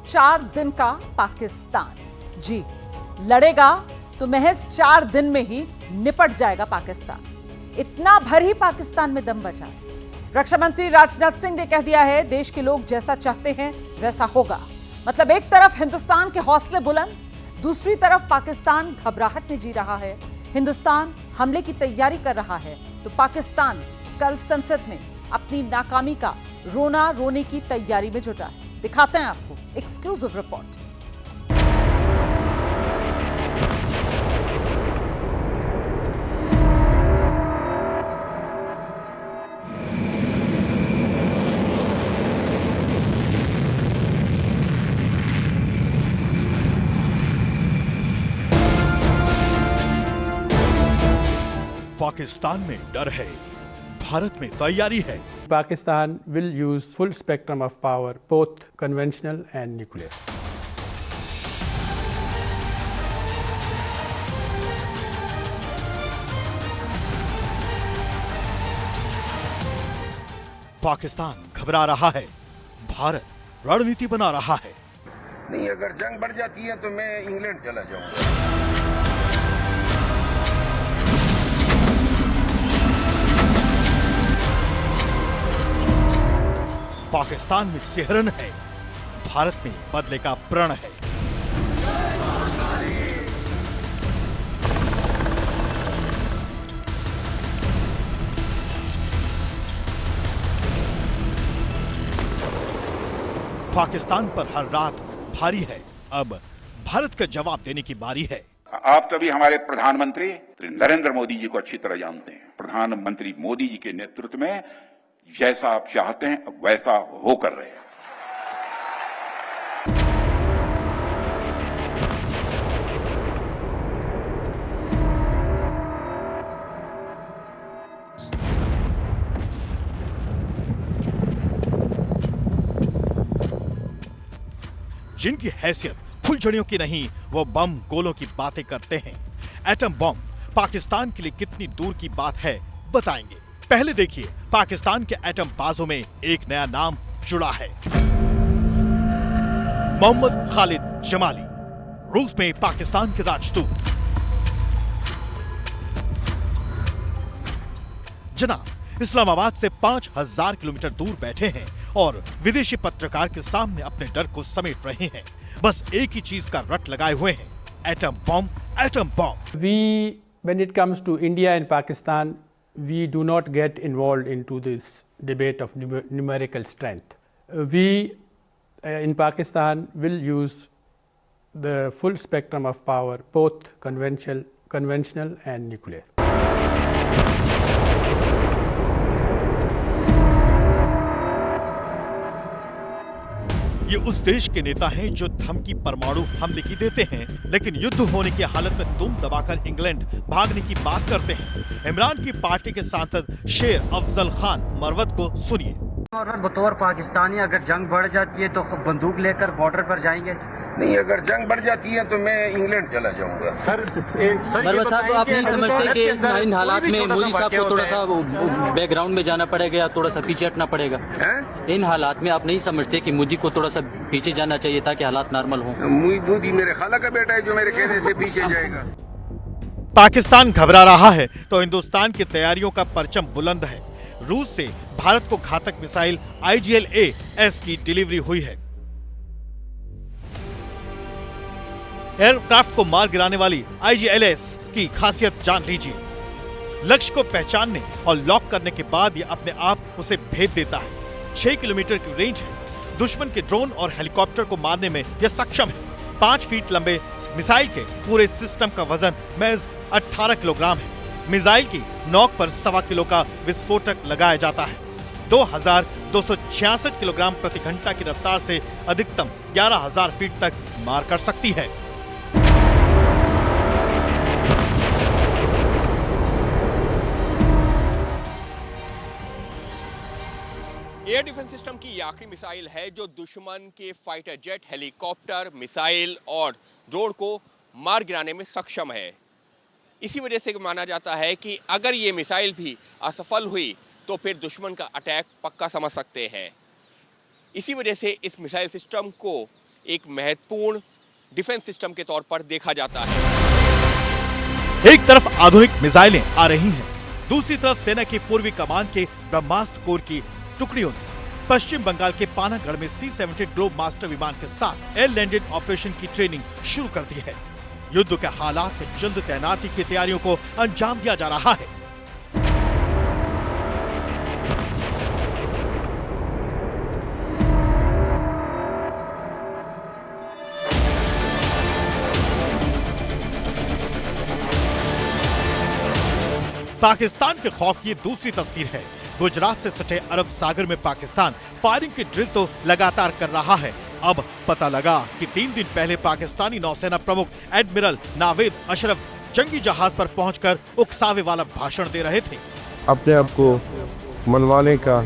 4 दिन का पाकिस्तान। जी, लड़ेगा तो महज 4 दिन में ही निपट जाएगा पाकिस्तान। इतना भर ही पाकिस्तान में दम बचा है। रक्षा मंत्री राजनाथ सिंह ने कह दिया है, देश के लोग जैसा चाहते हैं वैसा होगा। मतलब एक तरफ हिंदुस्तान के हौसले बुलंद, दूसरी तरफ पाकिस्तान घबराहट में जी रहा है। हिंदुस्तान हमले की तैयारी कर रहा है तो पाकिस्तान कल संसद में अपनी नाकामी का रोना रोने की तैयारी में जुटा है। दिखाते हैं आपको एक्सक्लूसिव रिपोर्ट। पाकिस्तान में डर है, भारत में तैयारी है। Pakistan will use full spectrum of power, both conventional and nuclear. Pakistan घबरा रहा है, भारत रणनीति बना रहा है। नहीं, अगर जंग बढ़ जाती है तो मैं इंग्लैंड चला जाऊंगा। पाकिस्तान में सिहरन है, भारत में बदले का प्रण है। पाकिस्तान पर हर रात भारी है, अब भारत का जवाब देने की बारी है। आप सभी हमारे प्रधानमंत्री नरेंद्र मोदी जी को अच्छी तरह जानते हैं। प्रधानमंत्री मोदी जी के नेतृत्व में जैसा आप चाहते हैं वैसा होकर रहे हैं। जिनकी हैसियत फुलझड़ियों की नहीं, वो बम गोलों की बातें करते हैं। एटम बम पाकिस्तान के लिए कितनी दूर की बात है, बताएंगे। पहले देखिए, पाकिस्तान के एटम बाजों में एक नया नाम जुड़ा है। मोहम्मद खालिद जमाली, रूस में पाकिस्तान के राजदूत। जनाब इस्लामाबाद से 5000 किलोमीटर दूर बैठे हैं और विदेशी पत्रकार के सामने अपने डर को समेट रहे हैं। बस एक ही चीज का रट लगाए हुए हैं, atom bomb, atom bomb. When it comes to India and Pakistan, we do not get involved into this debate of numerical strength. We in Pakistan will use the full spectrum of power, both conventional and nuclear. ये उस देश के नेता हैं जो धमकी परमाणु हमले की देते हैं, लेकिन युद्ध होने की हालत में दुम दबाकर इंग्लैंड भागने की बात करते हैं। इमरान की पार्टी के सांसद शेर अफजल खान मरवत को सुनिए। और बतौर पाकिस्तानी अगर जंग बढ़ जाती है तो बंदूक लेकर बॉर्डर पर जाएंगे? नहीं, अगर जंग बढ़ जाती है तो मैं इंग्लैंड चला जाऊंगा। मरवत साहब, तो आप नहीं समझते कि इन हालात में मोदी साहब को थोड़ा सा बैकग्राउंड में जाना पड़ेगा या थोड़ा सा पीछे हटना पड़ेगा? इन हालात में आप नहीं समझते कि मोदी को थोड़ा सा पीछे जाना चाहिए ताकि हालात नॉर्मल हो? मोदी मेरे खाला का बेटा है जो मेरे कहने से पीछे जाएगा। पाकिस्तान घबरा रहा है तो हिंदुस्तान की तैयारियों का परचम बुलंद है। रूस से भारत को घातक मिसाइल IGL-A-S की डिलीवरी हुई है। एयरक्राफ्ट को मार गिराने वाली IGL-A-S की खासियत जान लीजिए। लक्ष्य को पहचानने और लॉक करने के बाद यह अपने आप उसे भेद देता है। 6 किलोमीटर की रेंज है। दुश्मन के ड्रोन और हेलीकॉप्टर को मारने में यह सक्षम है। 5 फीट लंबे मिसाइल के पूरे सिस्टम का वजन महज 18 किलोग्राम है। मिसाइल की नोक पर 1.25 किलो का विस्फोटक लगाया जाता है। 2266 किलोग्राम प्रति घंटा की रफ्तार से अधिकतम 11,000 फीट तक मार कर सकती है। एयर डिफेंस सिस्टम की यह आखिरी मिसाइल है जो दुश्मन के फाइटर जेट, हेलीकॉप्टर, मिसाइल और ड्रोन को मार गिराने में सक्षम है। इसी वजह से माना जाता है कि अगर ये मिसाइल भी असफल हुई तो फिर दुश्मन का अटैक पक्का समझ सकते हैं। इसी वजह से इस मिसाइल सिस्टम को एक महत्वपूर्ण डिफेंस सिस्टम के तौर पर देखा जाता है। एक तरफ आधुनिक मिसाइलें आ रही हैं, दूसरी तरफ सेना की पूर्वी कमान के ब्रह्मास्त्र कोर की टुकड़ियों ने पश्चिम बंगाल के पानागढ़ में C-17 ग्लोब मास्टर विमान के साथ एयर लैंडेड ऑपरेशन की ट्रेनिंग शुरू कर दी है। युद्ध के हालात में जल्द तैनाती की तैयारियों को अंजाम दिया जा रहा है। पाकिस्तान के खौफ की दूसरी तस्वीर है। गुजरात से सटे अरब सागर में पाकिस्तान फायरिंग की ड्रिल तो लगातार कर रहा है। अब पता लगा कि 3 दिन पहले पाकिस्तानी नौसेना प्रमुख एडमिरल नावेद अशरफ जंगी जहाज पर पहुंचकर उकसावे वाला भाषण दे रहे थे। अपने आप को मनवाने का,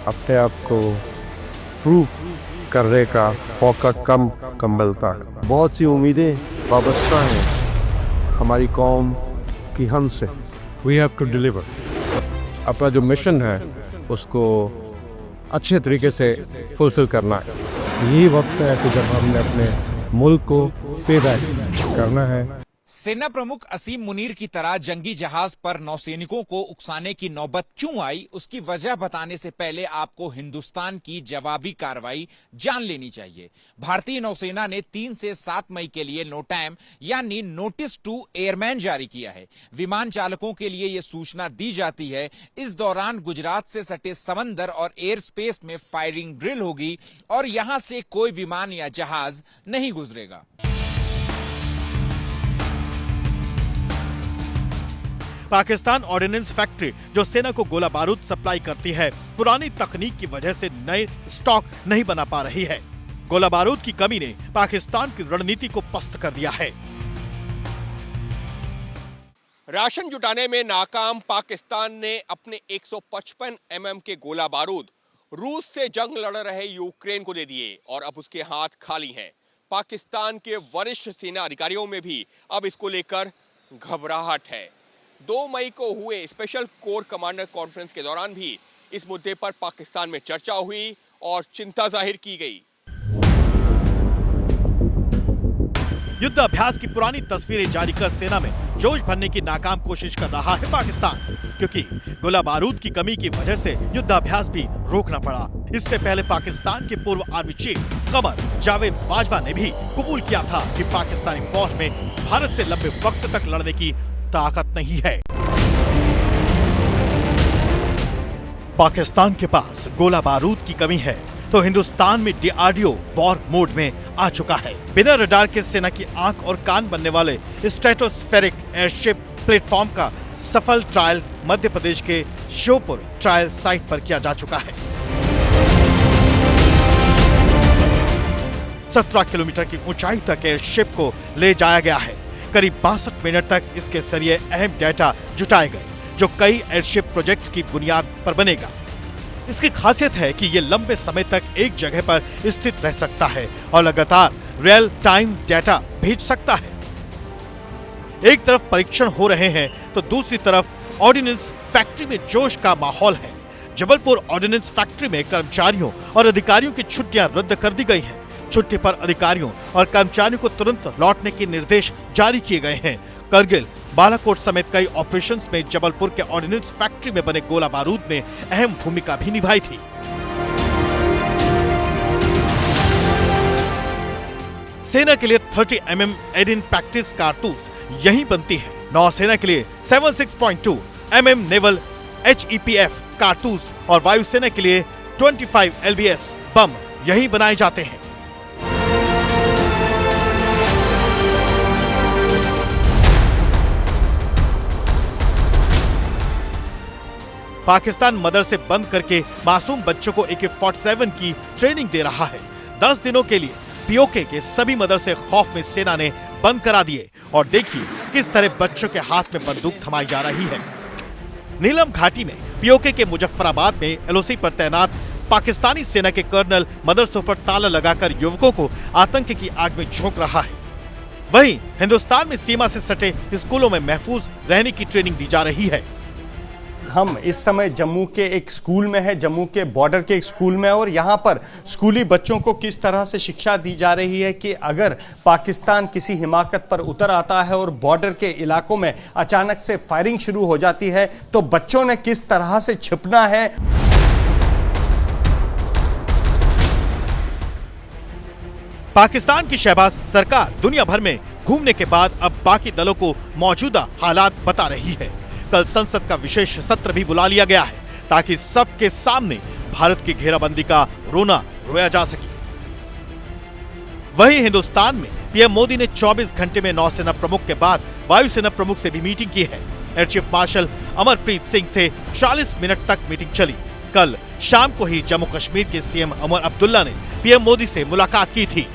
अपने आप को प्रूफ करने का मौका कम मिलता है। बहुत सी उम्मीदें वाबस्ता हैं हमारी कौम की हमसे। We have to deliver. अपना जो मिशन है उसको अच्छे तरीके से फुलफिल करना है। यही वक्त है कि जब हमने अपने मुल्क को पे बैक करना है। सेना प्रमुख असीम मुनीर की तरह जंगी जहाज पर नौसैनिकों को उकसाने की नौबत क्यों आई, उसकी वजह बताने से पहले आपको हिंदुस्तान की जवाबी कार्रवाई जान लेनी चाहिए। भारतीय नौसेना ने 3 से 7 मई के लिए नोटैम यानी नोटिस टू एयरमैन जारी किया है। विमान चालकों के लिए यह सूचना दी जाती है इस दौरान गुजरात से सटे समंदर और एयर स्पेस में फायरिंग ड्रिल होगी और यहां से कोई विमान या जहाज नहीं गुजरेगा। पाकिस्तान ऑर्डिनेंस फैक्ट्री जो सेना को गोला बारूद सप्लाई करती है, पुरानी तकनीक की वजह से नए स्टॉक नहीं बना पा रही है। गोला बारूद की कमी ने पाकिस्तान की रणनीति को पस्त कर दिया है। राशन जुटाने में नाकाम पाकिस्तान ने अपने 155 mm के गोला बारूद रूस से जंग लड़ रहे यूक्रेन को दे दिए और अब उसके हाथ खाली हैं। पाकिस्तान के वरिष्ठ सेना अधिकारियों में भी अब इसको लेकर घबराहट है। 2 मई को हुए स्पेशल कोर कमांडर कॉन्फ्रेंस के दौरान भी इस मुद्दे पर पाकिस्तान में चर्चा हुई और चिंता जाहिर की गई। युद्ध अभ्यास की पुरानी तस्वीरें जारी कर सेना में जोश भरने की नाकाम कोशिश कर रहा है पाकिस्तान, क्योंकि गोला बारूद की कमी की वजह से युद्ध अभ्यास भी रोकना पड़ा। इससे पहले पाकिस्तान के पूर्व आर्मी चीफ कमर जावेद बाजवा ने भी कबूल किया था कि पाकिस्तानी फौज में भारत से लंबे वक्त तक लड़ने की ताकत नहीं है। पाकिस्तान के पास गोला बारूद की कमी है तो हिंदुस्तान में DRDO वॉर मोड में आ चुका है। बिना रडार के सेना की आंख और कान बनने वाले स्ट्रेटोस्फेरिक एयरशिप प्लेटफॉर्म का सफल ट्रायल मध्य प्रदेश के श्योपुर ट्रायल साइट पर किया जा चुका है। 17 किलोमीटर की ऊंचाई तक एयरशिप को ले जाया गया है। करीब 62 मिनट तक इसके जरिए अहम डेटा जुटाए गए जो कई एयरशिप प्रोजेक्ट्स की बुनियाद पर बनेगा। इसकी खासियत है कि ये लंबे समय तक एक जगह पर स्थित रह सकता है और लगातार रियल टाइम डेटा भेज सकता है। एक तरफ परीक्षण हो रहे हैं तो दूसरी तरफ ऑर्डिनेंस फैक्ट्री में जोश का माहौल है। जबलपुर ऑर्डिनेंस फैक्ट्री में कर्मचारियों और अधिकारियों की छुट्टियां रद्द कर दी गई हैं। छुट्टी पर अधिकारियों और कर्मचारियों को तुरंत लौटने के निर्देश जारी किए गए हैं। करगिल, बालाकोट समेत कई ऑपरेशंस में जबलपुर के ऑर्डिनेंस फैक्ट्री में बने गोला बारूद ने अहम भूमिका भी निभाई थी। सेना के लिए 30 mm एडिन प्रैक्टिस कारतूस यहीं बनती है। नौसेना के लिए 76.2 mm नेवल HEPF कारतूस और वायुसेना के लिए 25 LBS बम यहीं बनाए जाते हैं। पाकिस्तान मदरसे बंद करके मासूम बच्चों को AK-47 की ट्रेनिंग दे रहा है। 10 दिनों के लिए POK के सभी मदरसे खौफ में सेना ने बंद करा दिए और देखिए किस तरह बच्चों के हाथ में बंदूक थमाई जा रही है। नीलम घाटी में POK के मुजफ्फराबाद में LOC पर तैनात पाकिस्तानी सेना के कर्नल मदरसों पर ताला लगाकर युवकों को आतंक की आग में झोंक रहा है। वहीं हिंदुस्तान में सीमा से सटे स्कूलों में महफूज रहने की ट्रेनिंग दी जा रही है। हम इस समय जम्मू के एक स्कूल में है, जम्मू के बॉर्डर के एक स्कूल में, और यहाँ पर स्कूली बच्चों को किस तरह से शिक्षा दी जा रही है कि अगर पाकिस्तान किसी हिमाकत पर उतर आता है और बॉर्डर के इलाकों में अचानक से फायरिंग शुरू हो जाती है तो बच्चों ने किस तरह से छिपना है। पाकिस्तान की शहबाज सरकार दुनिया भर में घूमने के बाद अब बाकी दलों को मौजूदा हालात बता रही है। कल संसद का विशेष सत्र भी बुला लिया गया है ताकि सबके सामने भारत की घेराबंदी का रोना रोया जा सके। वहीं हिंदुस्तान में पीएम मोदी ने 24 घंटे में नौसेना प्रमुख के बाद वायुसेना प्रमुख से भी मीटिंग की है। Air chief marshal Amarpreet Singh से 40 मिनट तक मीटिंग चली। कल शाम को ही जम्मू कश्मीर के सीएम उमर अब्दुल्ला ने पीएम मोदी से मुलाकात की थी।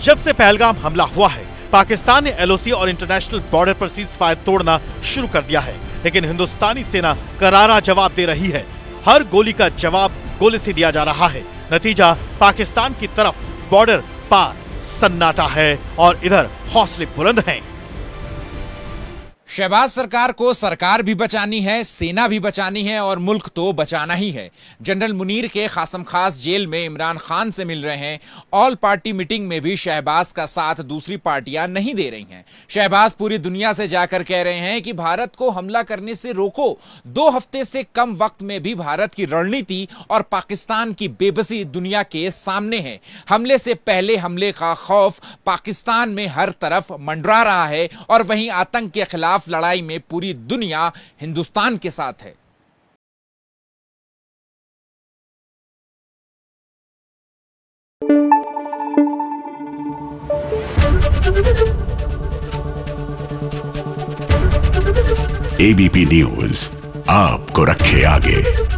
जब से पहलगाम हमला हुआ है, पाकिस्तान ने एलओसी और इंटरनेशनल बॉर्डर पर सीज फायर तोड़ना शुरू कर दिया है, लेकिन हिंदुस्तानी सेना करारा जवाब दे रही है। हर गोली का जवाब गोली से दिया जा रहा है। नतीजा पाकिस्तान की तरफ बॉर्डर पार सन्नाटा है और इधर हौसले बुलंद हैं। शहबाज सरकार को सरकार भी बचानी है, सेना भी बचानी है और मुल्क तो बचाना ही है। जनरल मुनीर के खासम खास जेल में इमरान खान से मिल रहे हैं। ऑल पार्टी मीटिंग में भी शहबाज का साथ दूसरी पार्टियां नहीं दे रही हैं। शहबाज पूरी दुनिया से जाकर कह रहे हैं कि भारत को हमला करने से रोको। 2 हफ्ते से कम वक्त में भी भारत की रणनीति और पाकिस्तान की बेबसी दुनिया के सामने है। हमले से पहले हमले का खौफ पाकिस्तान में हर तरफ मंडरा रहा है और वहीं आतंक के खिलाफ लड़ाई में पूरी दुनिया हिंदुस्तान के साथ है। एबीपी न्यूज आपको रखे आगे।